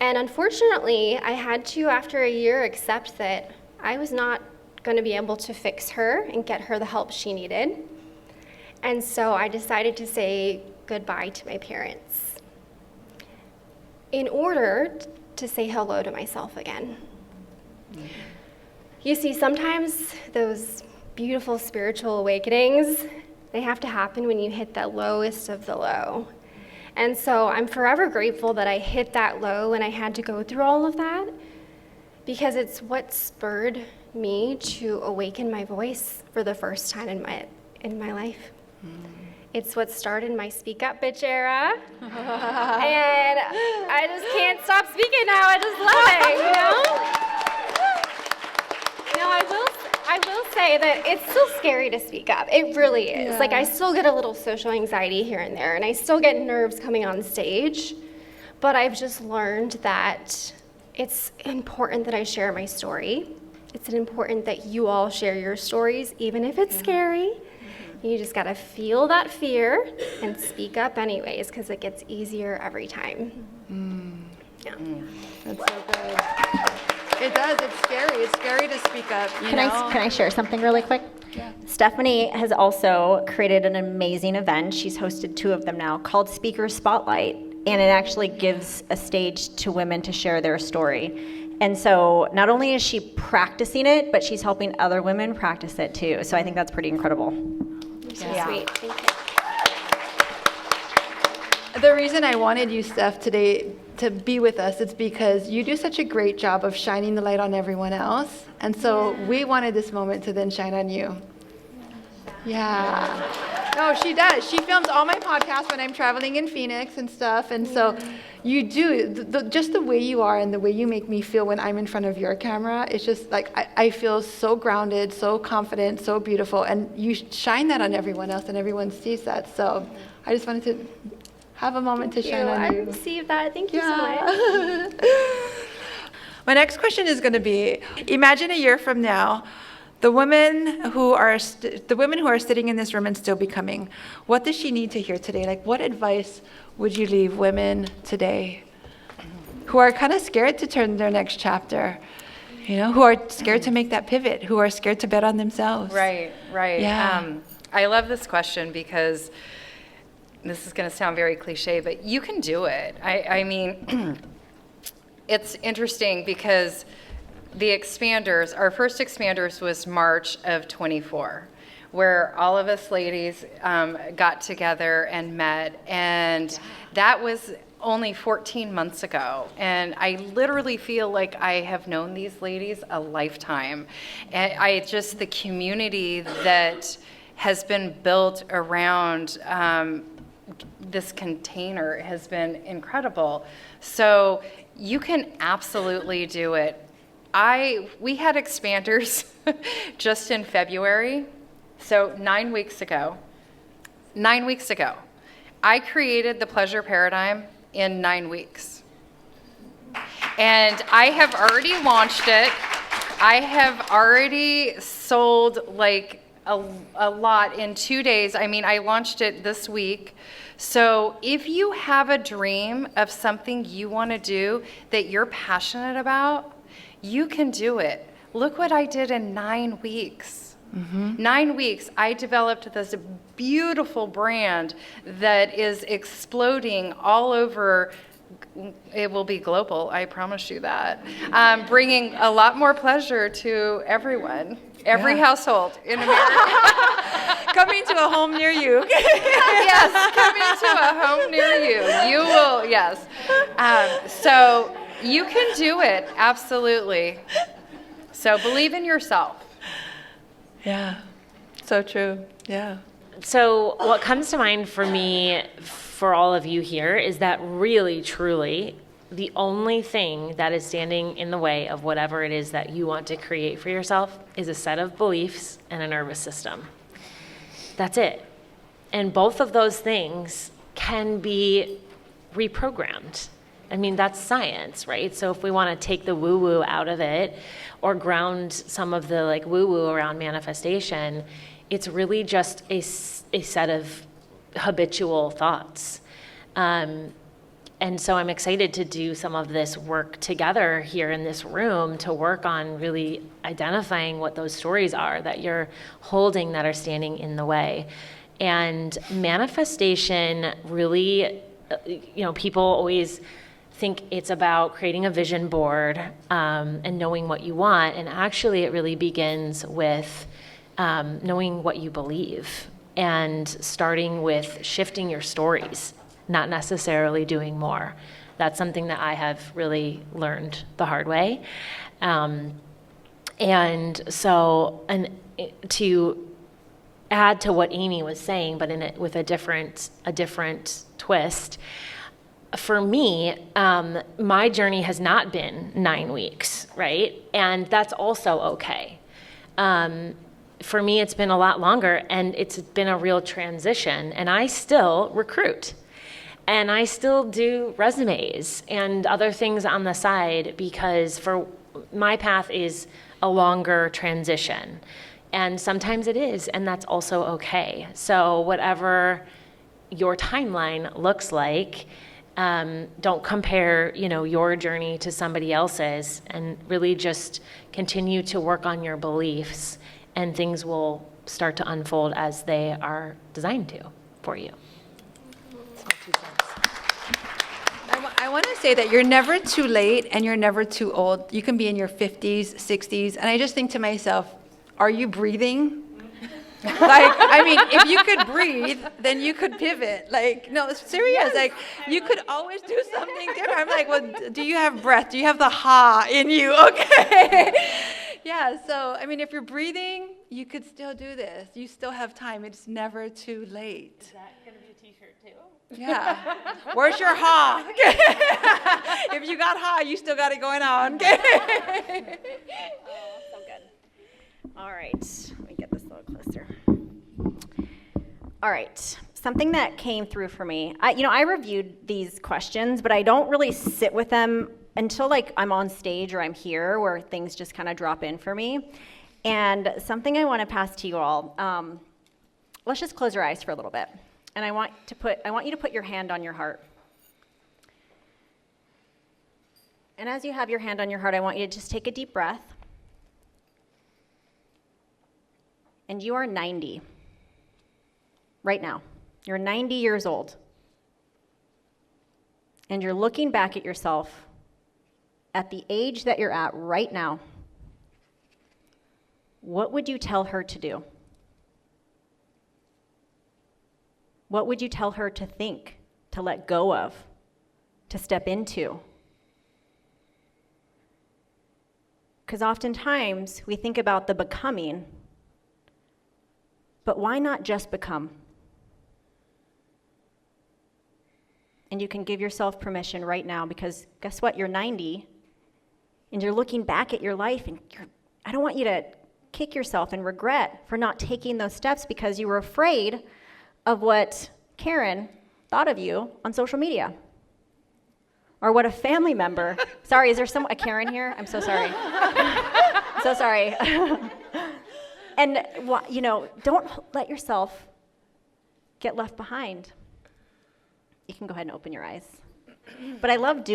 And unfortunately, I had to, after a year, accept that I was not going to be able to fix her and get her the help she needed. And so I decided to say goodbye to my parents in order to say hello to myself again. You see, sometimes those beautiful spiritual awakenings, they have to happen when you hit the lowest of the low. And so I'm forever grateful that I hit that low and I had to go through all of that, because it's what spurred me to awaken my voice for the first time in my life. It's what started my Speak Up Bitch era. And I just can't stop speaking now. I just love it, you know? Now, I will say that it's still scary to speak up. It really is. Yeah. I still get a little social anxiety here and there, and I still get nerves coming on stage. But I've just learned that it's important that I share my story. It's important that you all share your stories, even if it's scary. You just gotta feel that fear and speak up anyways, because it gets easier every time. Yeah. That's so good. It does. It's scary. It's scary to speak up. Can I share something really quick? Yeah. Stephanie has also created an amazing event. She's hosted 2 of them now, called Speaker Spotlight, and it actually gives a stage to women to share their story. And so not only is she practicing it, but she's helping other women practice it too. So I think that's pretty incredible. You're so sweet. Thank you. The reason I wanted you, Steph, today to be with us is because you do such a great job of shining the light on everyone else. And so we wanted this moment to then shine on you. Yeah. No, she does. She films all my podcasts when I'm traveling in Phoenix and stuff. And so you do, just the way you are and the way you make me feel when I'm in front of your camera, it's just I feel so grounded, so confident, so beautiful. And you shine that on everyone else and everyone sees that. So I just wanted to have a moment to shine on you. I received that. Thank you so much. My next question is going to be, imagine a year from now, the women who are sitting in this room and still becoming, what does she need to hear today? What advice would you leave women today who are kind of scared to turn their next chapter, who are scared to make that pivot, who are scared to bet on themselves? Right. Yeah. I love this question because this is going to sound very cliche, but you can do it. I mean, it's interesting because the expanders, our first expanders was March of 24, where all of us ladies got together and met, and that was only 14 months ago. And I literally feel like I have known these ladies a lifetime. And the community that has been built around this container has been incredible. So you can absolutely do it. We had expanders just in February, so 9 weeks ago. 9 weeks ago. I created the pleasure paradigm in 9 weeks. And I have already launched it. I have already sold a lot in 2 days. I mean, I launched it this week. So if you have a dream of something you want to do that you're passionate about, you can do it. Look what I did in 9 weeks. 9 weeks, I developed this beautiful brand that is exploding all over. It will be global, I promise you that. Bringing a lot more pleasure to everyone, every household in America. Coming to a home near you. Yes, coming to a home near you. You will, yes. So you can do it, absolutely. So believe in yourself. Yeah, so true. Yeah. So what comes to mind for me, for all of you here, is that really, truly, the only thing that is standing in the way of whatever it is that you want to create for yourself is a set of beliefs and a nervous system. That's it. And both of those things can be reprogrammed. I mean, that's science, right? So if we want to take the woo-woo out of it or ground some of the like woo-woo around manifestation, it's really just a set of habitual thoughts. And so I'm excited to do some of this work together here in this room to work on really identifying what those stories are that you're holding that are standing in the way. And manifestation really, people always think it's about creating a vision board and knowing what you want. And actually, it really begins with knowing what you believe and starting with shifting your stories, not necessarily doing more. That's something that I have really learned the hard way. And so, to add to what Amy was saying, but with a different twist, for me, my journey has not been 9 weeks, right? And that's also okay. For me, it's been a lot longer, and it's been a real transition, and I still recruit. And I still do resumes and other things on the side because for my path is a longer transition. And sometimes it is, and that's also okay. So whatever your timeline looks like, don't compare, your journey to somebody else's, and really just continue to work on your beliefs, and things will start to unfold as they are designed to for you. I want to say that you're never too late and you're never too old. You can be in your 50s, 60s, and I just think to myself, are you breathing? If you could breathe, then you could pivot. No, it's serious. You could always do something different. I'm like, well, do you have breath? Do you have the ha in you? Okay. Yeah, so, if you're breathing, you could still do this. You still have time. It's never too late. Is that going to be a t-shirt too? Yeah. Where's your ha? If you got ha, you still got it going on. Oh, so good. All right, let me get this a little closer. All right, something that came through for me. I reviewed these questions, but I don't really sit with them until I'm on stage or I'm here, where things just kind of drop in for me. And something I want to pass to you all. Let's just close your eyes for a little bit. And I want you to put your hand on your heart. And as you have your hand on your heart, I want you to just take a deep breath. And you are 90 right now. You're 90 years old. And you're looking back at yourself at the age that you're at right now. What would you tell her to do? What would you tell her to think, to let go of, to step into? Because oftentimes we think about the becoming, but why not just become? And you can give yourself permission right now, because guess what? You're 90, and you're looking back at your life, and I don't want you to kick yourself in regret for not taking those steps because you were afraid of what Karen thought of you on social media. Or what a family member, sorry, is there a Karen here? I'm so sorry. I'm so sorry. And, don't let yourself get left behind. You can go ahead and open your eyes. But I love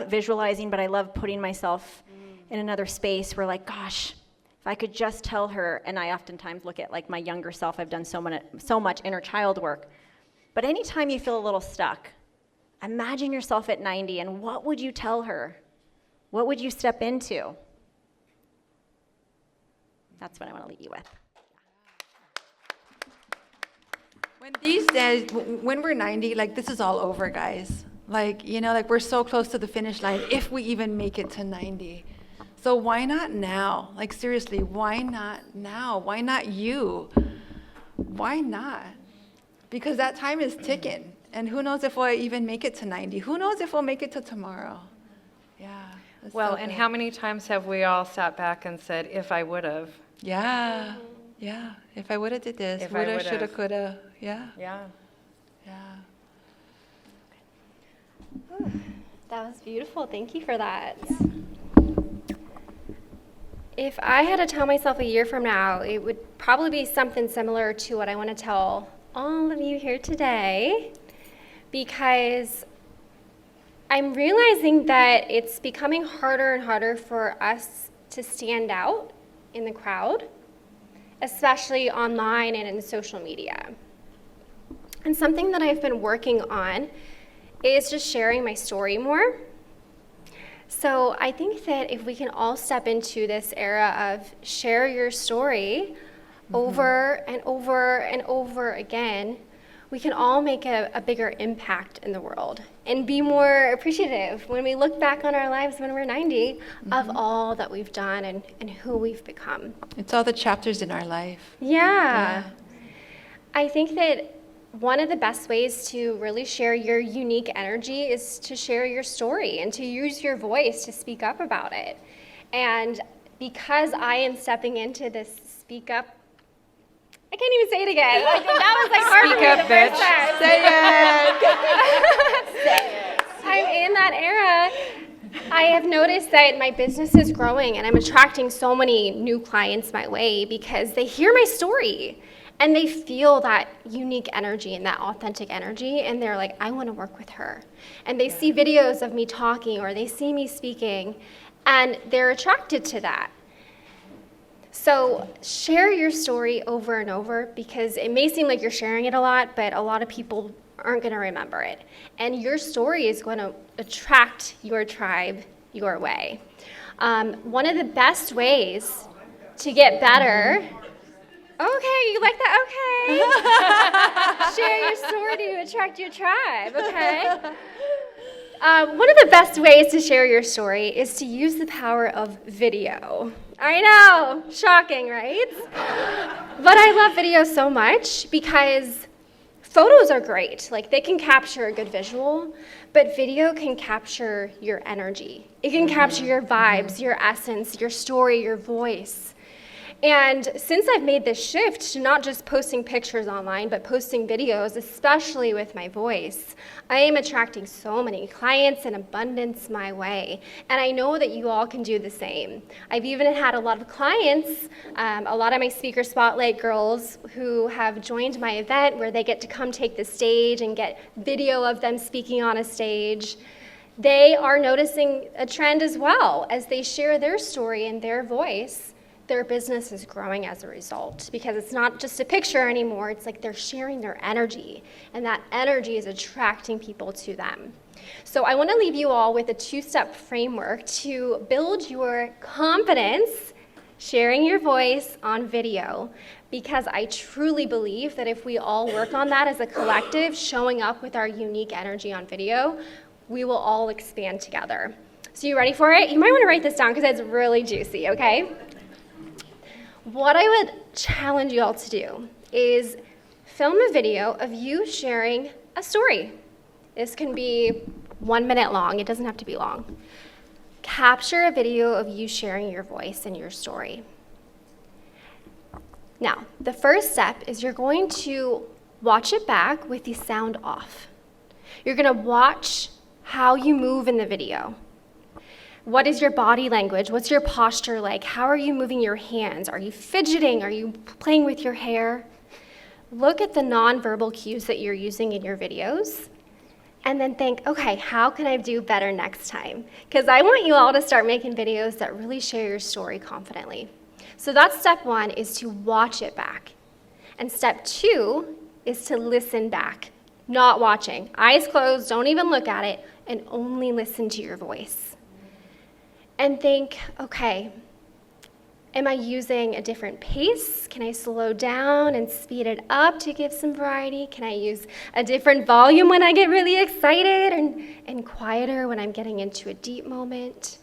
visualizing, but I love putting myself in another space where, like, gosh, if I could just tell her, and I oftentimes look at, like, my younger self. I've done so much inner child work. But anytime you feel a little stuck, imagine yourself at 90, and what would you tell her? What would you step into? That's what I want to leave you with. These days, when we're 90, like, this is all over, guys. Like, like, we're so close to the finish line, if we even make it to 90. So why not now? Like, seriously, why not now? Why not you? Why not? Because that time is ticking. And who knows if we'll even make it to 90? Who knows if we'll make it to tomorrow? Yeah. Well, so and good. how many times have we all sat back and said, if I would have? Yeah. Yeah. If I would have did this, If I woulda, would've. shoulda, coulda. Yeah. Yeah. Yeah. That was beautiful. Thank you for that. If I had to tell myself a year from now, it would probably be something similar to what I want to tell all of you here today, because I'm realizing that it's becoming harder and harder for us to stand out in the crowd, especially online and in social media. And something that I've been working on is just sharing my story more. So I think that if we can all step into this era of share your story over and over and over again, we can all make a bigger impact in the world and be more appreciative when we look back on our lives when we're 90 of all that we've done and who we've become. It's all the chapters in our life. Yeah. I think that one of the best ways to really share your unique energy is to share your story and to use your voice to speak up about it. And because I am stepping into this speak up, I can't even say it again. Like, that was like hard Speak for me up, the first bitch. time. Say it. I'm in that era. I have noticed that my business is growing and I'm attracting so many new clients my way because they hear my story and they feel that unique energy and that authentic energy, and they're like, I want to work with her. And they see videos of me talking or they see me speaking, and they're attracted to that. So share your story over and over, because it may seem like you're sharing it a lot, but a lot of people aren't going to remember it. And your story is going to attract your tribe your way. One of the best ways to get better. Okay, you like that? Okay. Share your story to attract your tribe, okay? One of the best ways to share your story is to use the power of video. I know, shocking, right? But I love video so much because photos are great. Like, they can capture a good visual, but video can capture your energy. It can capture your vibes, your essence, your story, your voice. And since I've made this shift to not just posting pictures online, but posting videos, especially with my voice, I am attracting so many clients and abundance my way. And I know that you all can do the same. I've even had a lot of clients, a lot of my Speaker Spotlight girls who have joined my event where they get to come take the stage and get video of them speaking on a stage. They are noticing a trend as well. As they share their story and their voice, their business is growing as a result, because it's not just a picture anymore. It's like they're sharing their energy, and that energy is attracting people to them. So I want to leave you all with a 2-step framework to build your confidence sharing your voice on video, because I truly believe that if we all work on that as a collective, showing up with our unique energy on video, we will all expand together. So you ready for it? You might want to write this down because it's really juicy, okay? What I would challenge you all to do is film a video of you sharing a story. This can be 1 minute long. It doesn't have to be long. Capture a video of you sharing your voice and your story. Now, the first step is you're going to watch it back with the sound off. You're going to watch how you move in the video. What is your body language? What's your posture like? How are you moving your hands? Are you fidgeting? Are you playing with your hair? Look at the nonverbal cues that you're using in your videos, and then think, okay, how can I do better next time? Because I want you all to start making videos that really share your story confidently. So that's step 1, is to watch it back. And step 2 is to listen back, not watching. Eyes closed, don't even look at it, and only listen to your voice. And think, okay, am I using a different pace? Can I slow down and speed it up to give some variety? Can I use a different volume when I get really excited and quieter when I'm getting into a deep moment?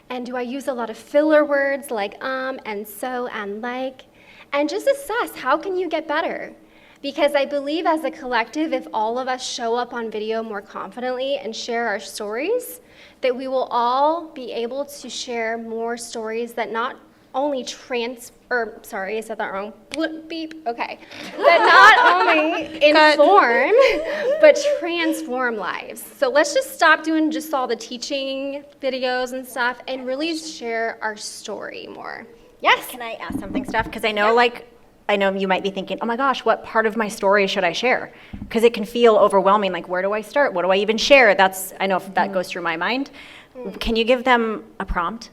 And do I use a lot of filler words like and so and like? And just assess, how can you get better? Because I believe as a collective, if all of us show up on video more confidently and share our stories, that we will all be able to share more stories that not only I said that wrong. Beep, okay. That not only inform, but transform lives. So let's just stop doing just all the teaching videos and stuff and really share our story more. Yes? Can I ask something, Steph? Because I know, I know you might be thinking, oh my gosh, what part of my story should I share? Because it can feel overwhelming, like where do I start? What do I even share? I know if that goes through my mind. Can you give them a prompt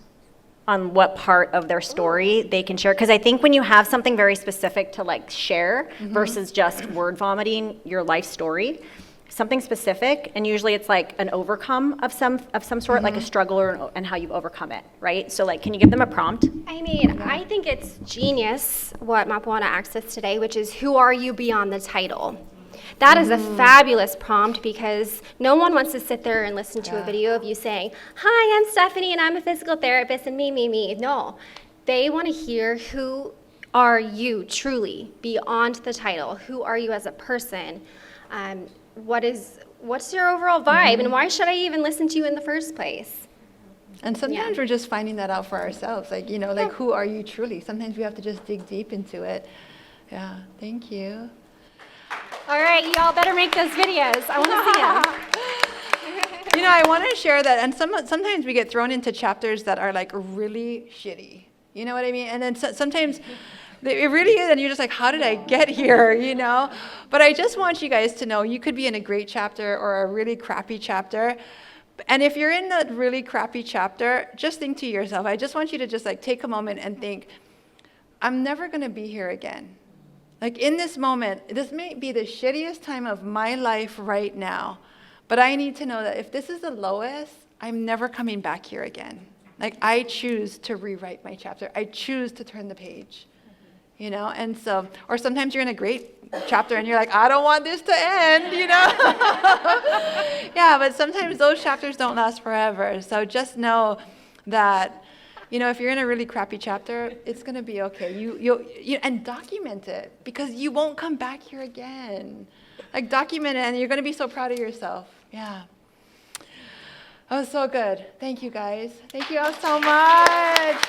on what part of their story they can share? Because I think when you have something very specific to share versus just word vomiting your life story, something specific, and usually it's like an overcome of some sort, like a struggle and how you've overcome it, right? So can you give them a prompt? I mean, I think it's genius what Mapuana asked us today, which is, who are you beyond the title? That is a fabulous prompt, because no one wants to sit there and listen to a video of you saying, hi, I'm Stephanie and I'm a physical therapist and me. No, they want to hear, who are you truly beyond the title? Who are you as a person? What's your overall vibe, and why should I even listen to you in the first place? And sometimes we're just finding that out for ourselves. Who are you truly? Sometimes we have to just dig deep into it. Yeah, thank you. All right, you all better make those videos. I want to see them. I want to share that, and sometimes we get thrown into chapters that are really shitty. You know what I mean? And then sometimes it really is, and you're just like, how did I get here? But I just want you guys to know, you could be in a great chapter or a really crappy chapter. And if you're in that really crappy chapter, just think to yourself, I just want you to just take a moment and think, I'm never going to be here again. In this moment, this may be the shittiest time of my life right now, but I need to know that if this is the lowest, I'm never coming back here again. I choose to rewrite my chapter. I choose to turn the page, and so, or sometimes you're in a great chapter and you're like, I don't want this to end, Yeah, but sometimes those chapters don't last forever. So just know that, if you're in a really crappy chapter, it's going to be okay. You and document it, because you won't come back here again. Document it, and you're going to be so proud of yourself. Yeah. That was so good. Thank you, guys. Thank you all so much.